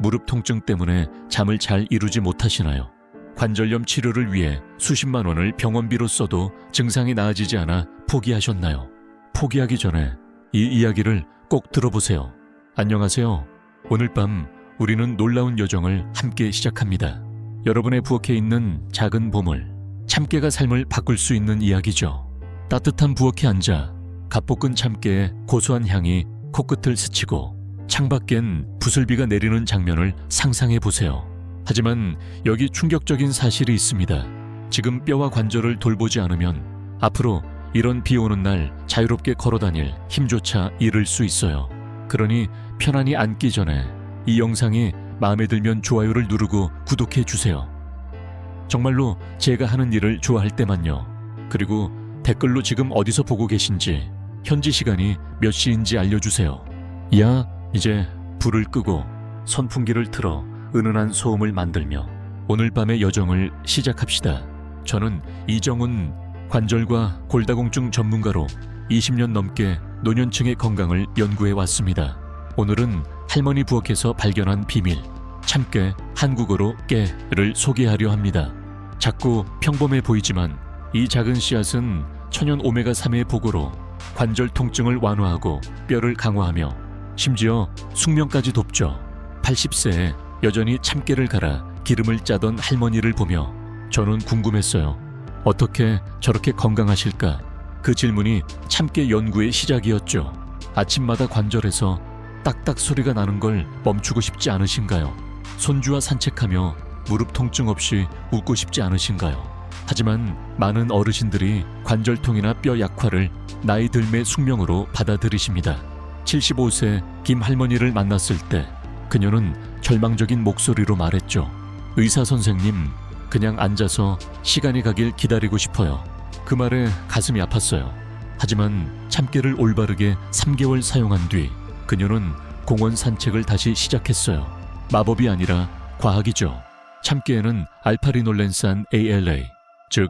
무릎 통증 때문에 잠을 잘 이루지 못하시나요? 관절염 치료를 위해 수십만 원을 병원비로 써도 증상이 나아지지 않아 포기하셨나요? 포기하기 전에 이 이야기를 꼭 들어보세요. 안녕하세요. 오늘 밤 우리는 놀라운 여정을 함께 시작합니다. 여러분의 부엌에 있는 작은 보물, 참깨가 삶을 바꿀 수 있는 이야기죠. 따뜻한 부엌에 앉아 갓볶은 참깨의 고소한 향이 코끝을 스치고 창밖엔 부슬비가 내리는 장면을 상상해 보세요. 하지만 여기 충격적인 사실이 있습니다. 지금 뼈와 관절을 돌보지 않으면 앞으로 이런 비 오는 날 자유롭게 걸어다닐 힘조차 잃을 수 있어요. 그러니 편안히 앉기 전에 이 영상이 마음에 들면 좋아요를 누르고 구독해 주세요. 정말로 제가 하는 일을 좋아할 때만요. 그리고 댓글로 지금 어디서 보고 계신지, 현지 시간이 몇 시인지 알려주세요. 야, 이제 불을 끄고 선풍기를 틀어 은은한 소음을 만들며 오늘 밤의 여정을 시작합시다. 저는 이정훈 관절과 골다공증 전문가로 20년 넘게 노년층의 건강을 연구해 왔습니다. 오늘은 할머니 부엌에서 발견한 비밀, 참깨, 한국어로 깨를 소개하려 합니다. 작고 평범해 보이지만 이 작은 씨앗은 천연 오메가3의 보고로 관절 통증을 완화하고 뼈를 강화하며 심지어 숙명까지 돕죠. 80세에 여전히 참깨를 갈아 기름을 짜던 할머니를 보며 저는 궁금했어요. 어떻게 저렇게 건강하실까? 그 질문이 참깨 연구의 시작이었죠. 아침마다 관절에서 딱딱 소리가 나는 걸 멈추고 싶지 않으신가요? 손주와 산책하며 무릎 통증 없이 웃고 싶지 않으신가요? 하지만 많은 어르신들이 관절통이나 뼈 약화를 나이 들매 숙명으로 받아들이십니다. 75세 김 할머니를 만났을 때 그녀는 절망적인 목소리로 말했죠. 의사 선생님, 그냥 앉아서 시간이 가길 기다리고 싶어요. 그 말에 가슴이 아팠어요. 하지만 참깨를 올바르게 3개월 사용한 뒤 그녀는 공원 산책을 다시 시작했어요. 마법이 아니라 과학이죠. 참깨에는 알파리놀렌산 ALA, 즉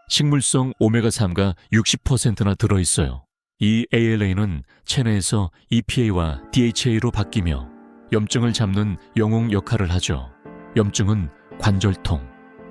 식물성 오메가3가 60%나 들어있어요. 이 ALA는 체내에서 EPA와 DHA로 바뀌며 염증을 잡는 영웅 역할을 하죠. 염증은 관절통,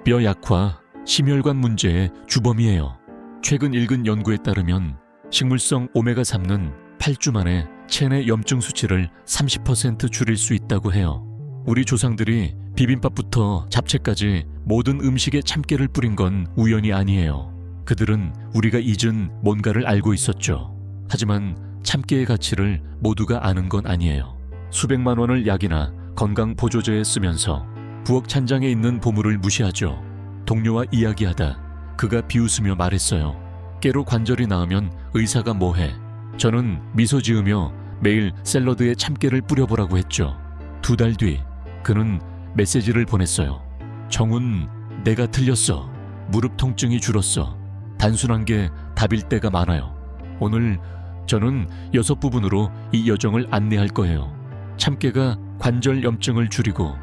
뼈 약화, 심혈관 문제의 주범이에요. 최근 읽은 연구에 따르면 식물성 오메가3는 8주 만에 체내 염증 수치를 30% 줄일 수 있다고 해요. 우리 조상들이 비빔밥부터 잡채까지 모든 음식에 참깨를 뿌린 건 우연이 아니에요. 그들은 우리가 잊은 뭔가를 알고 있었죠. 하지만 참깨의 가치를 모두가 아는 건 아니에요. 수백만 원을 약이나 건강 보조제에 쓰면서 부엌 찬장에 있는 보물을 무시하죠. 동료와 이야기하다 그가 비웃으며 말했어요. 깨로 관절이 나으면 의사가 뭐해? 저는 미소 지으며 매일 샐러드에 참깨를 뿌려보라고 했죠. 2달 뒤 그는 메시지를 보냈어요. 정훈, 내가 틀렸어. 무릎 통증이 줄었어. 단순한 게 답일 때가 많아요. 오늘 저는 6부분으로 이 여정을 안내할 거예요. 참깨가 관절 염증을 줄이고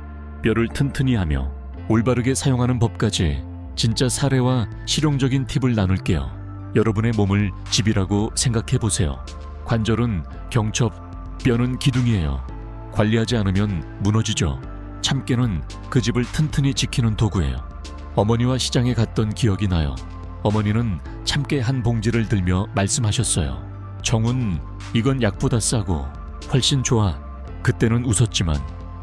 뼈를 튼튼히 하며 올바르게 사용하는 법까지 진짜 사례와 실용적인 팁을 나눌게요. 여러분의 몸을 집이라고 생각해 보세요. 관절은 경첩, 뼈는 기둥이에요. 관리하지 않으면 무너지죠. 참깨는 그 집을 튼튼히 지키는 도구예요. 어머니와 시장에 갔던 기억이 나요. 어머니는 참깨 한 봉지를 들며 말씀하셨어요. 정훈, 이건 약보다 싸고 훨씬 좋아. 그때는 웃었지만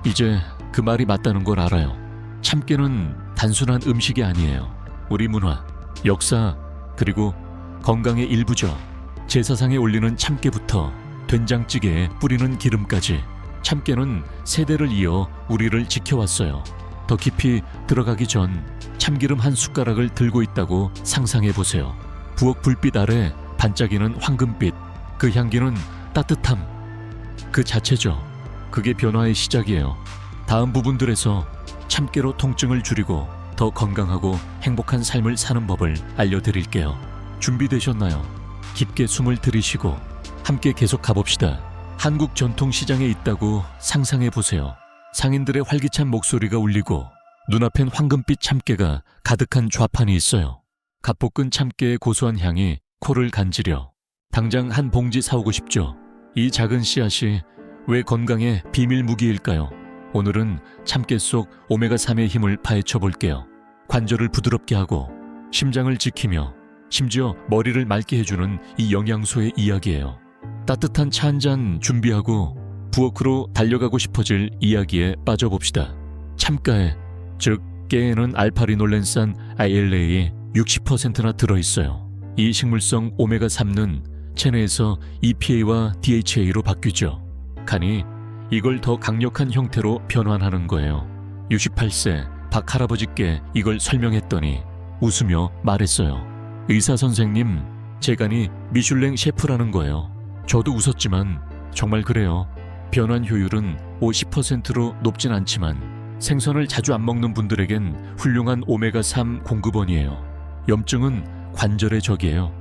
이제 그 말이 맞다는 걸 알아요. 참깨는 단순한 음식이 아니에요. 우리 문화, 역사, 그리고 건강의 일부죠. 제사상에 올리는 참깨부터 된장찌개에 뿌리는 기름까지 참깨는 세대를 이어 우리를 지켜왔어요. 더 깊이 들어가기 전 참기름 한 숟가락을 들고 있다고 상상해보세요. 부엌 불빛 아래 반짝이는 황금빛, 그 향기는 따뜻함 그 자체죠. 그게 변화의 시작이에요. 다음 부분들에서 참깨로 통증을 줄이고 더 건강하고 행복한 삶을 사는 법을 알려드릴게요. 준비되셨나요? 깊게 숨을 들이쉬고 함께 계속 가봅시다. 한국 전통시장에 있다고 상상해보세요. 상인들의 활기찬 목소리가 울리고 눈앞엔 황금빛 참깨가 가득한 좌판이 있어요. 갓볶은 참깨의 고소한 향이 코를 간지려 당장 한 봉지 사오고 싶죠. 이 작은 씨앗이 왜 건강의 비밀 무기일까요? 오늘은 참깨 속 오메가3의 힘을 파헤쳐 볼게요. 관절을 부드럽게 하고 심장을 지키며 심지어 머리를 맑게 해주는 이 영양소의 이야기예요. 따뜻한 차 한 잔 준비하고 부엌으로 달려가고 싶어질 이야기에 빠져봅시다. 참깨에, 즉 깨에는 알파리놀렌산 ALA의 60%나 들어있어요. 이 식물성 오메가3는 체내에서 EPA와 DHA로 바뀌죠. 간이 이걸 더 강력한 형태로 변환하는 거예요. 68세 박 할아버지께 이걸 설명했더니 웃으며 말했어요. 의사 선생님, 제 간이 미슐랭 셰프라는 거예요. 저도 웃었지만 정말 그래요. 변환 효율은 50%로 높진 않지만 생선을 자주 안 먹는 분들에겐 훌륭한 오메가3 공급원이에요. 염증은 관절의 적이에요.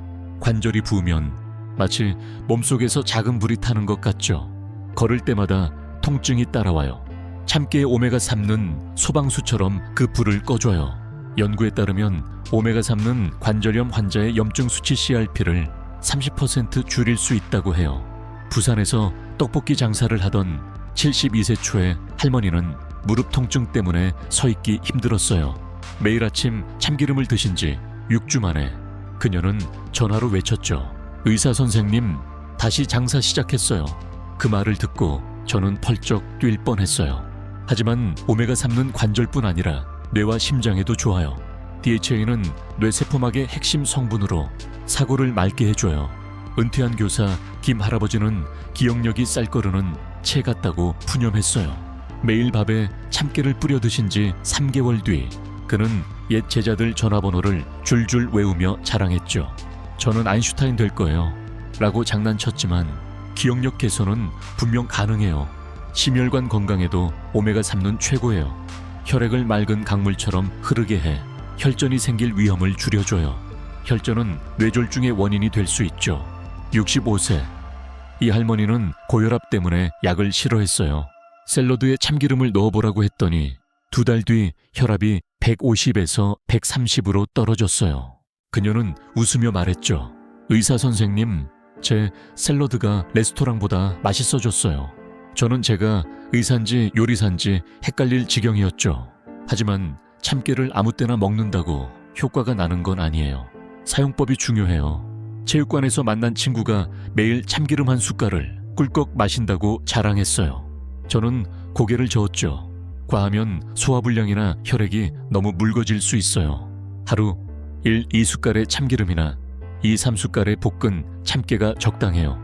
관절이 부으면 마치 몸속에서 작은 불이 타는 것 같죠. 걸을 때마다 통증이 따라와요. 참깨의 오메가3는 소방수처럼 그 불을 꺼줘요. 연구에 따르면 오메가3는 관절염 환자의 염증 수치 CRP를 30% 줄일 수 있다고 해요. 부산에서 떡볶이 장사를 하던 72세 초의 할머니는 무릎 통증 때문에 서 있기 힘들었어요. 매일 아침 참기름을 드신 지 6주 만에 그녀는 전화로 외쳤죠. 의사 선생님, 다시 장사 시작했어요. 그 말을 듣고 저는 펄쩍 뛸 뻔했어요. 하지만 오메가3는 관절뿐 아니라 뇌와 심장에도 좋아요. DHA는 뇌세포막의 핵심 성분으로 사고를 맑게 해줘요. 은퇴한 교사 김 할아버지는 기억력이 쌀거르는 채 같다고 푸념했어요. 매일 밥에 참깨를 뿌려 드신 지 3개월 뒤 그는 옛 제자들 전화번호를 줄줄 외우며 자랑했죠. 저는 아인슈타인 될 거예요 라고 장난쳤지만 기억력 개선은 분명 가능해요. 심혈관 건강에도 오메가3는 최고예요. 혈액을 맑은 강물처럼 흐르게 해 혈전이 생길 위험을 줄여줘요. 혈전은 뇌졸중의 원인이 될 수 있죠. 65세 이 할머니는 고혈압 때문에 약을 싫어했어요. 샐러드에 참기름을 넣어보라고 했더니 2달 뒤 혈압이 150에서 130으로 떨어졌어요. 그녀는 웃으며 말했죠. 의사 선생님, 제 샐러드가 레스토랑보다 맛있어졌어요. 저는 제가 의사인지 요리사인지 헷갈릴 지경이었죠. 하지만 참깨를 아무 때나 먹는다고 효과가 나는 건 아니에요. 사용법이 중요해요. 체육관에서 만난 친구가 매일 참기름 한 숟갈을 꿀꺽 마신다고 자랑했어요. 저는 고개를 저었죠. 과하면 소화불량이나 혈액이 너무 묽어질 수 있어요. 하루 1, 2숟갈의 참기름이나 2, 3숟갈의 볶은 참깨가 적당해요.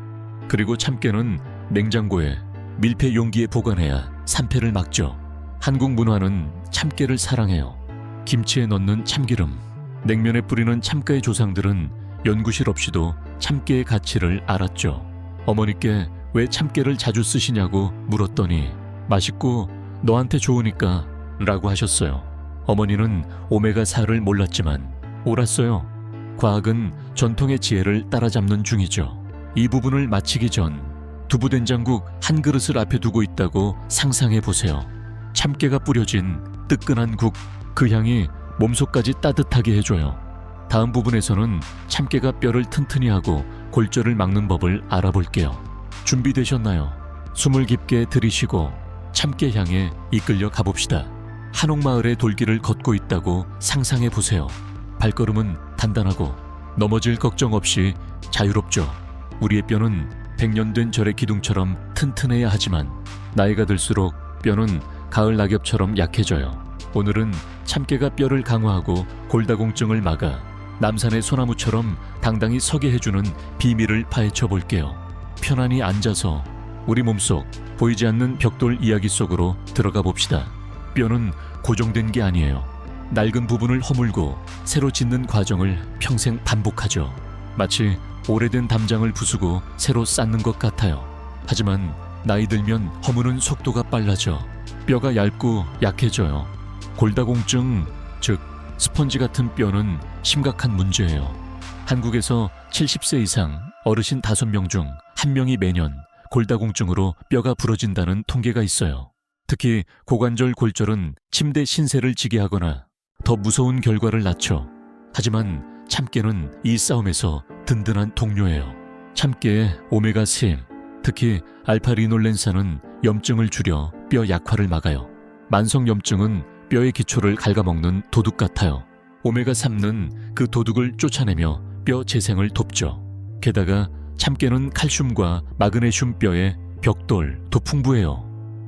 그리고 참깨는 냉장고에 밀폐 용기에 보관해야 산패를 막죠. 한국 문화는 참깨를 사랑해요. 김치에 넣는 참기름, 냉면에 뿌리는 참깨의 조상들은 연구실 없이도 참깨의 가치를 알았죠. 어머니께 왜 참깨를 자주 쓰시냐고 물었더니 맛있고 너한테 좋으니까 라고 하셨어요. 어머니는 오메가4를 몰랐지만 옳았어요. 과학은 전통의 지혜를 따라잡는 중이죠. 이 부분을 마치기 전 두부된장국 한 그릇을 앞에 두고 있다고 상상해 보세요. 참깨가 뿌려진 뜨끈한 국, 그 향이 몸속까지 따뜻하게 해줘요. 다음 부분에서는 참깨가 뼈를 튼튼히 하고 골절을 막는 법을 알아볼게요. 준비되셨나요? 숨을 깊게 들이쉬고 참깨 향에 이끌려 가봅시다. 한옥마을의 돌길을 걷고 있다고 상상해 보세요. 발걸음은 단단하고 넘어질 걱정 없이 자유롭죠. 우리의 뼈는 100년 된 절의 기둥처럼 튼튼해야 하지만 나이가 들수록 뼈는 가을 낙엽처럼 약해져요. 오늘은 참깨가 뼈를 강화하고 골다공증을 막아 남산의 소나무처럼 당당히 서게 해주는 비밀을 파헤쳐 볼게요. 편안히 앉아서 우리 몸속 보이지 않는 벽돌 이야기 속으로 들어가 봅시다. 뼈는 고정된 게 아니에요. 낡은 부분을 허물고 새로 짓는 과정을 평생 반복하죠. 마치 오래된 담장을 부수고 새로 쌓는 것 같아요. 하지만 나이 들면 허무는 속도가 빨라져 뼈가 얇고 약해져요. 골다공증, 즉 스펀지 같은 뼈는 심각한 문제예요. 한국에서 70세 이상 어르신 5명 중 1명이 매년 골다공증으로 뼈가 부러진다는 통계가 있어요. 특히 고관절 골절은 침대 신세를 지게 하거나 더 무서운 결과를 낳죠. 하지만 참깨는 이 싸움에서 든든한 동료예요. 참깨의 오메가3, 특히 알파리놀렌산은 염증을 줄여 뼈 약화를 막아요. 만성 염증은 뼈의 기초를 갉아먹는 도둑 같아요. 오메가3는 그 도둑을 쫓아내며 뼈 재생을 돕죠. 게다가 참깨는 칼슘과 마그네슘 뼈에 벽돌도 풍부해요.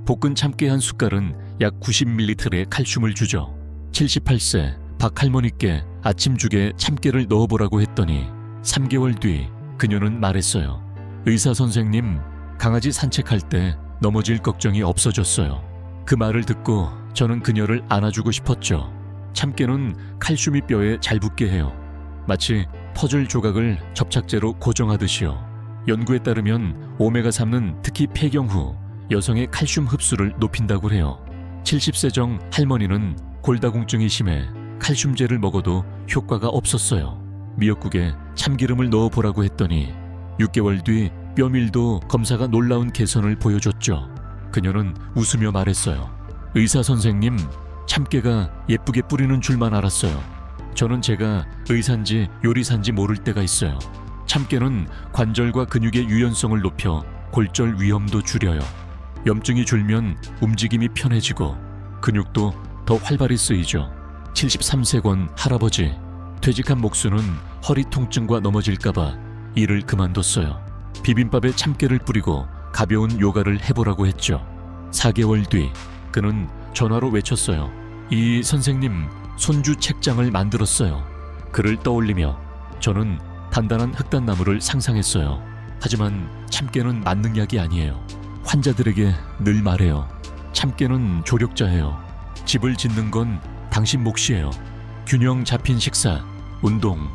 볶은 참깨 한 숟갈은 약 90ml의 칼슘을 주죠. 78세 박 할머니께 아침죽에 참깨를 넣어보라고 했더니 3개월 뒤 그녀는 말했어요. 의사 선생님, 강아지 산책할 때 넘어질 걱정이 없어졌어요. 그 말을 듣고 저는 그녀를 안아주고 싶었죠. 참깨는 칼슘이 뼈에 잘 붙게 해요. 마치 퍼즐 조각을 접착제로 고정하듯이요. 연구에 따르면 오메가3는 특히 폐경 후 여성의 칼슘 흡수를 높인다고 해요. 70세 정 할머니는 골다공증이 심해 칼슘제를 먹어도 효과가 없었어요. 미역국에 참기름을 넣어보라고 했더니 6개월 뒤 뼈밀도 검사가 놀라운 개선을 보여줬죠. 그녀는 웃으며 말했어요. 의사 선생님, 참깨가 예쁘게 뿌리는 줄만 알았어요. 저는 제가 의사인지 요리사인지 모를 때가 있어요. 참깨는 관절과 근육의 유연성을 높여 골절 위험도 줄여요. 염증이 줄면 움직임이 편해지고 근육도 더 활발히 쓰이죠. 73세권 할아버지, 퇴직한 목수는 허리 통증과 넘어질까봐 일을 그만뒀어요. 비빔밥에 참깨를 뿌리고 가벼운 요가를 해보라고 했죠. 4개월 뒤 그는 전화로 외쳤어요. 이 선생님, 손주 책장을 만들었어요. 그를 떠올리며 저는 단단한 흑단나무를 상상했어요. 하지만 참깨는 만능약이 아니에요. 환자들에게 늘 말해요. 참깨는 조력자예요. 집을 짓는 건 당신 몫이에요. 균형 잡힌 식사, 운동,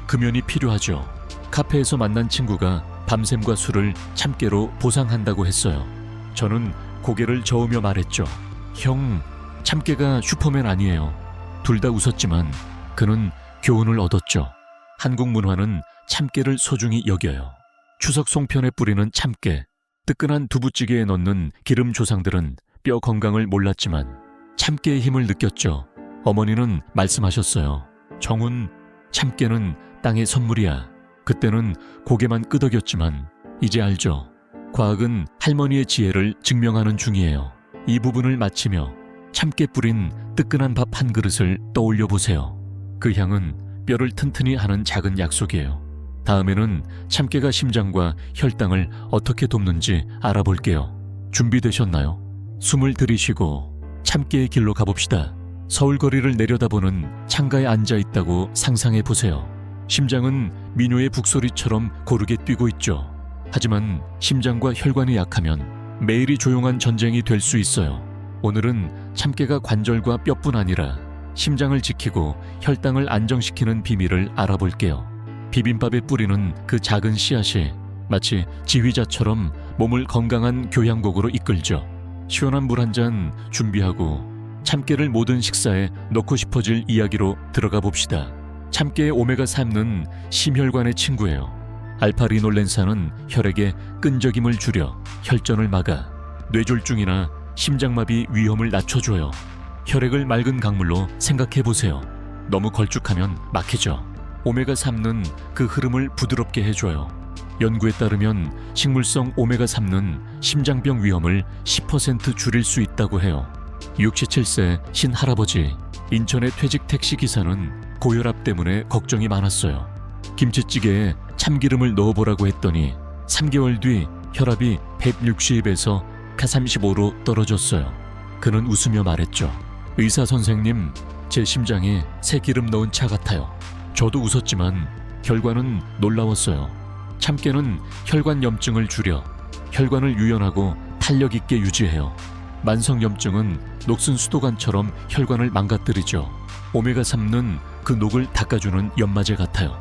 금연이 필요하죠. 카페에서 만난 친구가 밤샘과 술을 참깨로 보상한다고 했어요. 저는 고개를 저으며 말했죠. 형, 참깨가 슈퍼맨 아니에요. 둘 다 웃었지만 그는 교훈을 얻었죠. 한국 문화는 참깨를 소중히 여겨요. 추석 송편에 뿌리는 참깨, 뜨끈한 두부찌개에 넣는 기름 조상들은 뼈 건강을 몰랐지만 참깨의 힘을 느꼈죠. 어머니는 말씀하셨어요. 정훈, 참깨는 땅의 선물이야. 그때는 고개만 끄덕였지만 이제 알죠. 과학은 할머니의 지혜를 증명하는 중이에요. 이 부분을 마치며 참깨 뿌린 뜨끈한 밥 한 그릇을 떠올려 보세요. 그 향은 뼈를 튼튼히 하는 작은 약속이에요. 다음에는 참깨가 심장과 혈당을 어떻게 돕는지 알아볼게요. 준비되셨나요? 숨을 들이쉬고 참깨의 길로 가봅시다. 서울 거리를 내려다보는 창가에 앉아 있다고 상상해 보세요. 심장은 민요의 북소리처럼 고르게 뛰고 있죠. 하지만 심장과 혈관이 약하면 매일이 조용한 전쟁이 될 수 있어요. 오늘은 참깨가 관절과 뼈뿐 아니라 심장을 지키고 혈당을 안정시키는 비밀을 알아볼게요. 비빔밥에 뿌리는 그 작은 씨앗이 마치 지휘자처럼 몸을 건강한 교향곡으로 이끌죠. 시원한 물 한 잔 준비하고 참깨를 모든 식사에 넣고 싶어질 이야기로 들어가 봅시다. 참깨의 오메가3는 심혈관의 친구예요. 알파리놀렌산은 혈액의 끈적임을 줄여 혈전을 막아 뇌졸중이나 심장마비 위험을 낮춰줘요. 혈액을 맑은 강물로 생각해보세요. 너무 걸쭉하면 막히죠. 오메가3는 그 흐름을 부드럽게 해줘요. 연구에 따르면 식물성 오메가3는 심장병 위험을 10% 줄일 수 있다고 해요. 67세 신할아버지, 인천의 퇴직 택시기사는 고혈압 때문에 걱정이 많았어요. 김치찌개에 참기름을 넣어보라고 했더니 3개월 뒤 혈압이 160에서 35로 떨어졌어요. 그는 웃으며 말했죠. 의사 선생님, 제 심장이 새 기름 넣은 차 같아요. 저도 웃었지만 결과는 놀라웠어요. 참깨는 혈관 염증을 줄여 혈관을 유연하고 탄력 있게 유지해요. 만성 염증은 녹슨 수도관처럼 혈관을 망가뜨리죠. 오메가3는 그 녹을 닦아주는 연마제 같아요.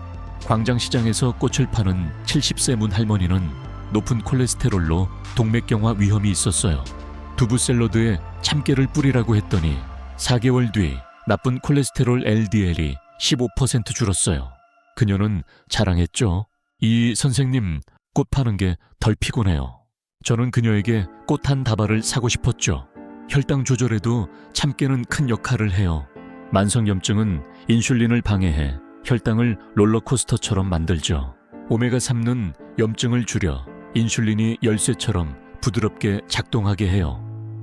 광장시장에서 꽃을 파는 70세 문 할머니는 높은 콜레스테롤로 동맥경화 위험이 있었어요. 두부 샐러드에 참깨를 뿌리라고 했더니 4개월 뒤 나쁜 콜레스테롤 LDL이 15% 줄었어요. 그녀는 자랑했죠. 이 선생님, 꽃 파는 게 덜 피곤해요. 저는 그녀에게 꽃 한 다발을 사고 싶었죠. 혈당 조절에도 참깨는 큰 역할을 해요. 만성염증은 인슐린을 방해해 혈당을 롤러코스터처럼 만들죠. 오메가3는 염증을 줄여 인슐린이 열쇠처럼 부드럽게 작동하게 해요.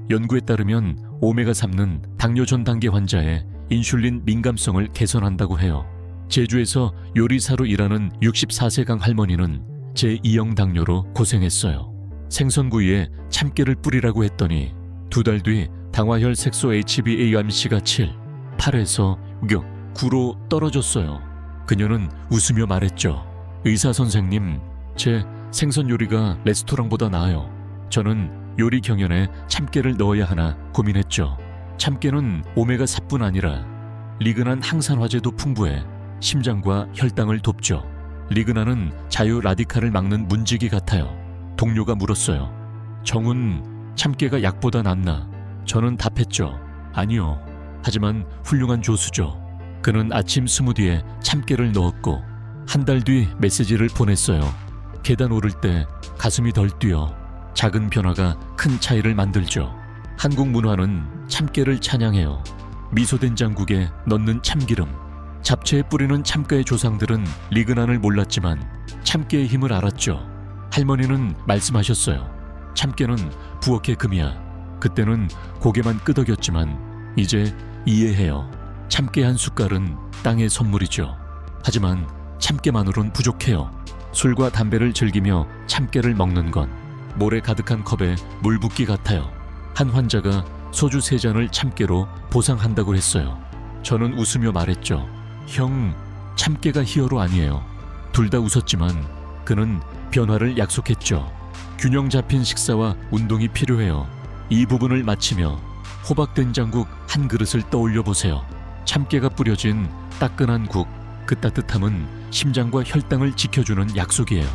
연구에 따르면 오메가3는 당뇨 전 단계 환자의 인슐린 민감성을 개선한다고 해요. 제주에서 요리사로 일하는 64세강 할머니는 제2형 당뇨로 고생했어요. 생선구이에 참깨를 뿌리라고 했더니 2달 뒤 당화혈 색소 HbA1c가 7, 8에서 6, 9로 떨어졌어요. 그녀는 웃으며 말했죠. 의사 선생님, 제 생선 요리가 레스토랑보다 나아요. 저는 요리 경연에 참깨를 넣어야 하나 고민했죠. 참깨는 오메가4뿐 아니라 리그난 항산화제도 풍부해 심장과 혈당을 돕죠. 리그난은 자유 라디칼을 막는 문지기 같아요. 동료가 물었어요. 정훈, 참깨가 약보다 낫나? 저는 답했죠. 아니요. 하지만 훌륭한 조수죠. 그는 아침 스무디에 참깨를 넣었고 1달 뒤 메시지를 보냈어요. 계단 오를 때 가슴이 덜 뛰어. 작은 변화가 큰 차이를 만들죠. 한국 문화는 참깨를 찬양해요. 미소된장국에 넣는 참기름. 잡채에 뿌리는 참깨의 조상들은 리그난을 몰랐지만 참깨의 힘을 알았죠. 할머니는 말씀하셨어요. 참깨는 부엌의 금이야. 그때는 고개만 끄덕였지만 이제 이해해요. 참깨 한 숟갈은 땅의 선물이죠. 하지만 참깨만으론 부족해요. 술과 담배를 즐기며 참깨를 먹는 건 모래 가득한 컵에 물 붓기 같아요. 한 환자가 소주 3잔을 참깨로 보상한다고 했어요. 저는 웃으며 말했죠. 형, 참깨가 히어로 아니에요. 둘 다 웃었지만 그는 변화를 약속했죠. 균형 잡힌 식사와 운동이 필요해요. 이 부분을 마치며 호박된장국 한 그릇을 떠올려 보세요. 참깨가 뿌려진 따끈한 국, 그 따뜻함은 심장과 혈당을 지켜주는 약속이에요.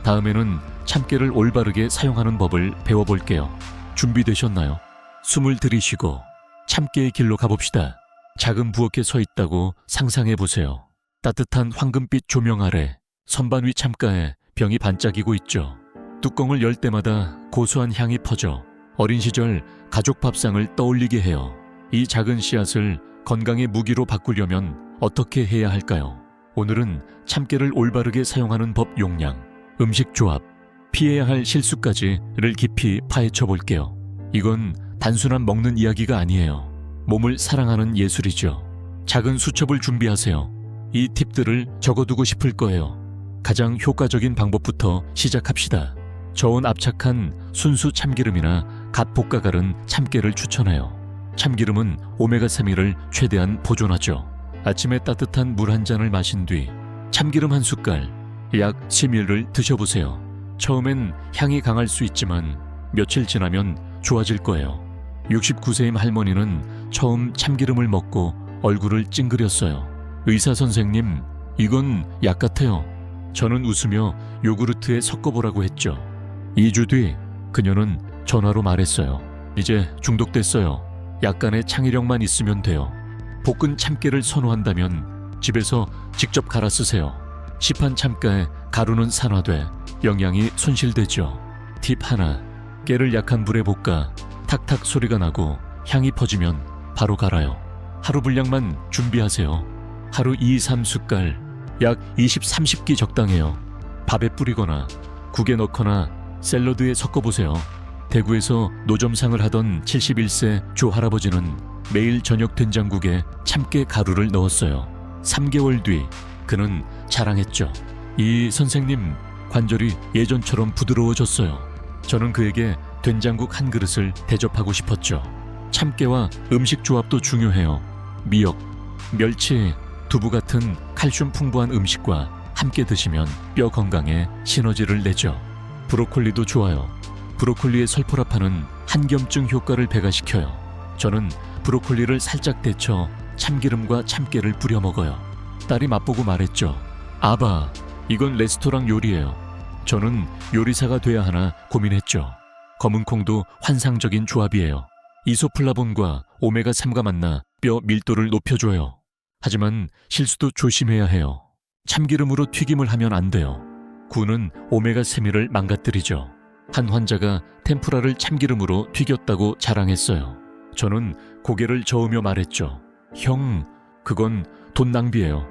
다음에는 참깨를 올바르게 사용하는 법을 배워볼게요. 준비되셨나요? 숨을 들이쉬고 참깨의 길로 가봅시다. 작은 부엌에 서 있다고 상상해보세요. 따뜻한 황금빛 조명 아래 선반 위 참가에 병이 반짝이고 있죠. 뚜껑을 열 때마다 고소한 향이 퍼져 어린 시절 가족 밥상을 떠올리게 해요. 이 작은 씨앗을 건강의 무기로 바꾸려면 어떻게 해야 할까요? 오늘은 참깨를 올바르게 사용하는 법 용량, 음식 조합, 피해야 할 실수까지를 깊이 파헤쳐 볼게요. 이건 단순한 먹는 이야기가 아니에요. 몸을 사랑하는 예술이죠. 작은 수첩을 준비하세요. 이 팁들을 적어두고 싶을 거예요. 가장 효과적인 방법부터 시작합시다. 저온 압착한 순수 참기름이나 갓 볶아갈은 참깨를 추천해요. 참기름은 오메가3를 최대한 보존하죠. 아침에 따뜻한 물 한 잔을 마신 뒤 참기름 한 숟갈, 약 10ml를 드셔보세요. 처음엔 향이 강할 수 있지만 며칠 지나면 좋아질 거예요. 69세임 할머니는 처음 참기름을 먹고 얼굴을 찡그렸어요. 의사 선생님, 이건 약 같아요. 저는 웃으며 요구르트에 섞어보라고 했죠. 2주 뒤 그녀는 전화로 말했어요. 이제 중독됐어요. 약간의 창의력만 있으면 돼요. 볶은 참깨를 선호한다면 집에서 직접 갈아 쓰세요. 시판 참깨에 가루는 산화돼 영양이 손실되죠. 팁 하나, 깨를 약한 불에 볶아 탁탁 소리가 나고 향이 퍼지면 바로 갈아요. 하루 분량만 준비하세요. 하루 2-3숟갈, 약 20-30끼 적당해요. 밥에 뿌리거나 국에 넣거나 샐러드에 섞어보세요. 대구에서 노점상을 하던 71세 조 할아버지는 매일 저녁 된장국에 참깨 가루를 넣었어요. 3개월 뒤 그는 자랑했죠. 이 선생님, 관절이 예전처럼 부드러워졌어요. 저는 그에게 된장국 한 그릇을 대접하고 싶었죠. 참깨와 음식 조합도 중요해요. 미역, 멸치, 두부 같은 칼슘 풍부한 음식과 함께 드시면 뼈 건강에 시너지를 내죠. 브로콜리도 좋아요. 브로콜리의 설포라파는 한겸증 효과를 배가시켜요. 저는 브로콜리를 살짝 데쳐 참기름과 참깨를 뿌려 먹어요. 딸이 맛보고 말했죠. 아바, 이건 레스토랑 요리예요. 저는 요리사가 돼야 하나 고민했죠. 검은콩도 환상적인 조합이에요. 이소플라본과 오메가3가 만나 뼈 밀도를 높여줘요. 하지만 실수도 조심해야 해요. 참기름으로 튀김을 하면 안 돼요. 굴은 오메가3를 망가뜨리죠. 한 환자가 템푸라를 참기름으로 튀겼다고 자랑했어요. 저는 고개를 저으며 말했죠. 형, 그건 돈 낭비예요.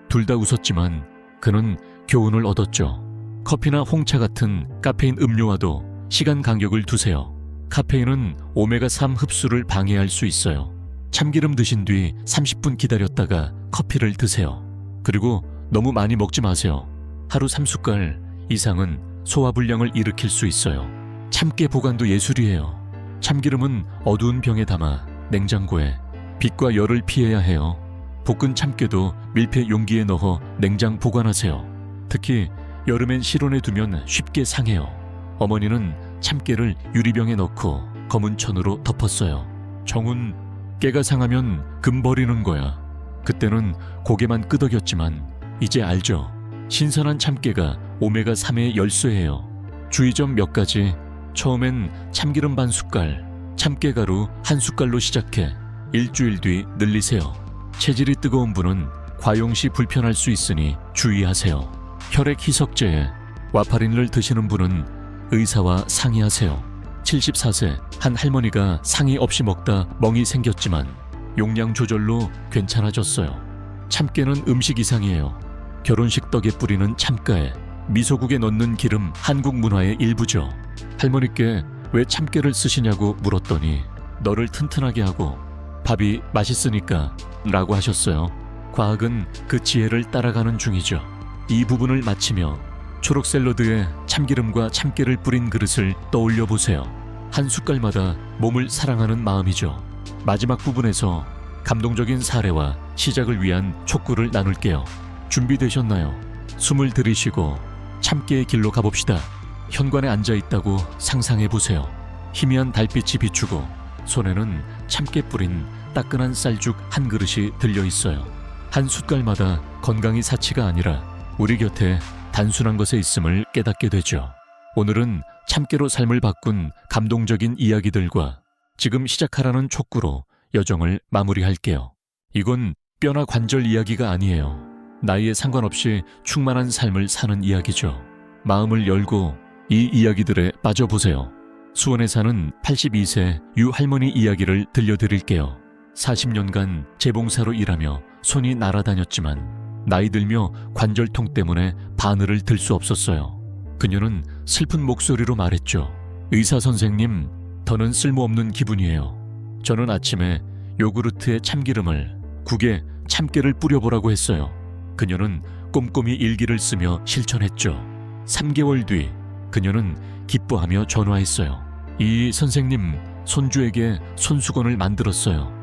둘 다 웃었지만 그는 교훈을 얻었죠. 커피나 홍차 같은 카페인 음료와도 시간 간격을 두세요. 카페인은 오메가3 흡수를 방해할 수 있어요. 참기름 드신 뒤 30분 기다렸다가 커피를 드세요. 그리고 너무 많이 먹지 마세요. 하루 3숟갈 이상은 소화불량을 일으킬 수 있어요. 참깨 보관도 예술이에요. 참기름은 어두운 병에 담아 냉장고에 빛과 열을 피해야 해요. 볶은 참깨도 밀폐 용기에 넣어 냉장 보관하세요. 특히 여름엔 실온에 두면 쉽게 상해요. 어머니는 참깨를 유리병에 넣고 검은 천으로 덮었어요. 정훈, 깨가 상하면 금 버리는 거야. 그때는 고개만 끄덕였지만 이제 알죠. 신선한 참깨가 오메가3의 열쇠예요. 주의점 몇 가지. 처음엔 참기름 반 숟갈, 참깨가루 한 숟갈로 시작해 일주일 뒤 늘리세요. 체질이 뜨거운 분은 과용 시 불편할 수 있으니 주의하세요. 혈액 희석제에 와파린을 드시는 분은 의사와 상의하세요. 74세 한 할머니가 상의 없이 먹다 멍이 생겼지만 용량 조절로 괜찮아졌어요. 참깨는 음식 이상이에요. 결혼식 떡에 뿌리는 참깨, 미소국에 넣는 기름 한국 문화의 일부죠. 할머니께 왜 참깨를 쓰시냐고 물었더니 너를 튼튼하게 하고 밥이 맛있으니까 라고 하셨어요. 과학은 그 지혜를 따라가는 중이죠. 이 부분을 마치며 초록 샐러드에 참기름과 참깨를 뿌린 그릇을 떠올려 보세요. 한 숟갈마다 몸을 사랑하는 마음이죠. 마지막 부분에서 감동적인 사례와 시작을 위한 촉구를 나눌게요. 준비되셨나요? 숨을 들이쉬고 참깨의 길로 가봅시다. 현관에 앉아있다고 상상해보세요. 희미한 달빛이 비추고 손에는 참깨 뿌린 따끈한 쌀죽 한 그릇이 들려있어요. 한 숟갈마다 건강이 사치가 아니라 우리 곁에 단순한 것에 있음을 깨닫게 되죠. 오늘은 참깨로 삶을 바꾼 감동적인 이야기들과 지금 시작하라는 촉구로 여정을 마무리할게요. 이건 뼈나 관절 이야기가 아니에요. 나이에 상관없이 충만한 삶을 사는 이야기죠. 마음을 열고 이 이야기들에 빠져보세요. 수원에 사는 82세 유 할머니 이야기를 들려드릴게요. 40년간 재봉사로 일하며 손이 날아다녔지만 나이 들며 관절통 때문에 바늘을 들 수 없었어요. 그녀는 슬픈 목소리로 말했죠. 의사 선생님, 더는 쓸모없는 기분이에요. 저는 아침에 요구르트에 참기름을, 국에 참깨를 뿌려보라고 했어요. 그녀는 꼼꼼히 일기를 쓰며 실천했죠. 3개월 뒤 그녀는 기뻐하며 전화했어요. 이 선생님, 손주에게 손수건을 만들었어요.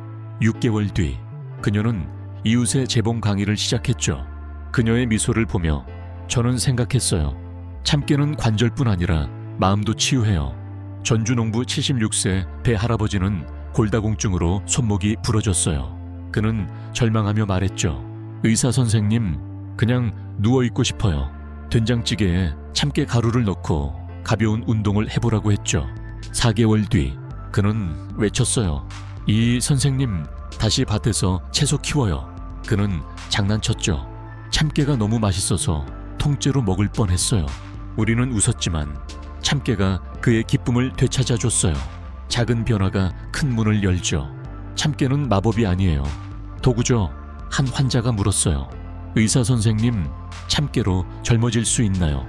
6개월 뒤 그녀는 이웃의 재봉 강의를 시작했죠. 그녀의 미소를 보며 저는 생각했어요. 참깨는 관절뿐 아니라 마음도 치유해요. 전주농부 76세 배 할아버지는 골다공증으로 손목이 부러졌어요. 그는 절망하며 말했죠. 의사 선생님, 그냥 누워있고 싶어요. 된장찌개에 참깨 가루를 넣고 가벼운 운동을 해보라고 했죠. 4개월 뒤 그는 외쳤어요. 이 선생님, 다시 밭에서 채소 키워요. 그는 장난쳤죠. 참깨가 너무 맛있어서 통째로 먹을 뻔했어요. 우리는 웃었지만 참깨가 그의 기쁨을 되찾아줬어요. 작은 변화가 큰 문을 열죠. 참깨는 마법이 아니에요. 도구죠. 한 환자가 물었어요. 의사 선생님, 참깨로 젊어질 수 있나요?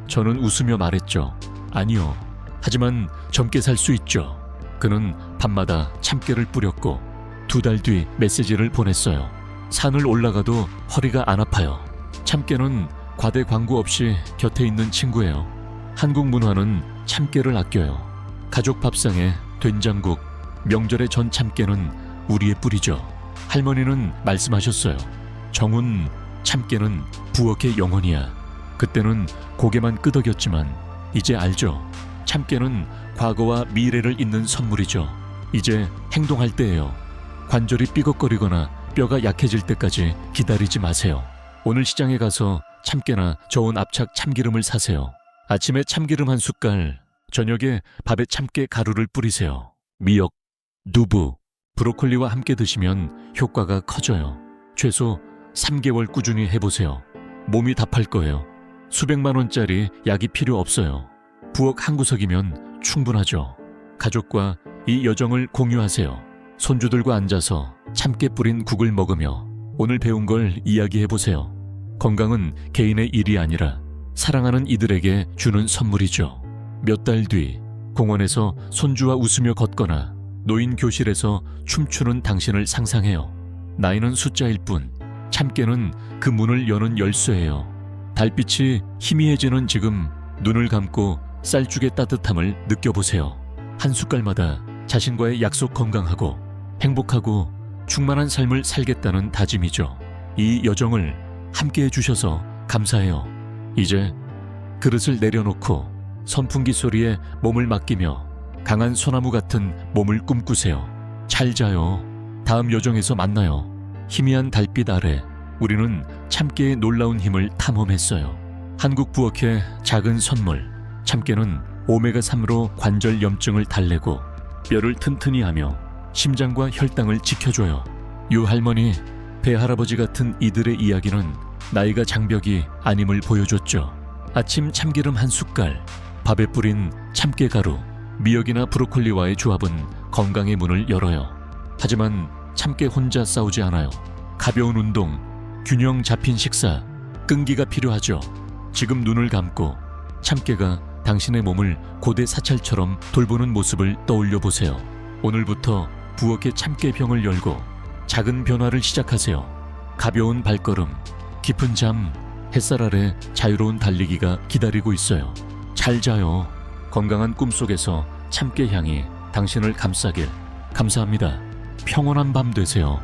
저는 웃으며 말했죠. 아니요. 하지만 젊게 살 수 있죠. 그는 밤마다 참깨를 뿌렸고 2달 뒤 메시지를 보냈어요. 산을 올라가도 허리가 안 아파요. 참깨는 과대 광고 없이 곁에 있는 친구예요. 한국 문화는 참깨를 아껴요. 가족 밥상에 된장국, 명절의 전 참깨는 우리의 뿌리죠. 할머니는 말씀하셨어요. 정훈, 참깨는 부엌의 영혼이야. 그때는 고개만 끄덕였지만 이제 알죠. 참깨는 과거와 미래를 잇는 선물이죠. 이제 행동할 때예요. 관절이 삐걱거리거나 뼈가 약해질 때까지 기다리지 마세요. 오늘 시장에 가서 참깨나 저온 압착 참기름을 사세요. 아침에 참기름 한 숟갈, 저녁에 밥에 참깨 가루를 뿌리세요. 미역, 두부, 브로콜리와 함께 드시면 효과가 커져요. 최소 3개월 꾸준히 해보세요. 몸이 답할 거예요. 수백만 원짜리 약이 필요 없어요. 부엌 한 구석이면 충분하죠. 가족과 이 여정을 공유하세요. 손주들과 앉아서 참깨 뿌린 국을 먹으며 오늘 배운 걸 이야기해보세요. 건강은 개인의 일이 아니라 사랑하는 이들에게 주는 선물이죠. 몇 달 뒤 공원에서 손주와 웃으며 걷거나 노인 교실에서 춤추는 당신을 상상해요. 나이는 숫자일 뿐 참깨는 그 문을 여는 열쇠예요. 달빛이 희미해지는 지금 눈을 감고 쌀죽의 따뜻함을 느껴보세요. 한 숟갈마다 자신과의 약속, 건강하고 행복하고 충만한 삶을 살겠다는 다짐이죠. 이 여정을 함께 해주셔서 감사해요. 이제 그릇을 내려놓고 선풍기 소리에 몸을 맡기며 강한 소나무 같은 몸을 꿈꾸세요. 잘 자요. 다음 여정에서 만나요. 희미한 달빛 아래 우리는 참깨의 놀라운 힘을 탐험했어요. 한국 부엌의 작은 선물. 참깨는 오메가3로 관절 염증을 달래고 뼈를 튼튼히 하며 심장과 혈당을 지켜줘요. 유할머니, 배할아버지 같은 이들의 이야기는 나이가 장벽이 아님을 보여줬죠. 아침 참기름 한 숟갈, 밥에 뿌린 참깨가루, 미역이나 브로콜리와의 조합은 건강의 문을 열어요. 하지만 참깨 혼자 싸우지 않아요. 가벼운 운동, 균형 잡힌 식사, 끈기가 필요하죠. 지금 눈을 감고 참깨가 당신의 몸을 고대 사찰처럼 돌보는 모습을 떠올려 보세요. 오늘부터 부엌의 참깨병을 열고 작은 변화를 시작하세요. 가벼운 발걸음, 깊은 잠, 햇살 아래 자유로운 달리기가 기다리고 있어요. 잘 자요. 건강한 꿈속에서 참깨 향이 당신을 감싸길. 감사합니다. 평온한 밤 되세요.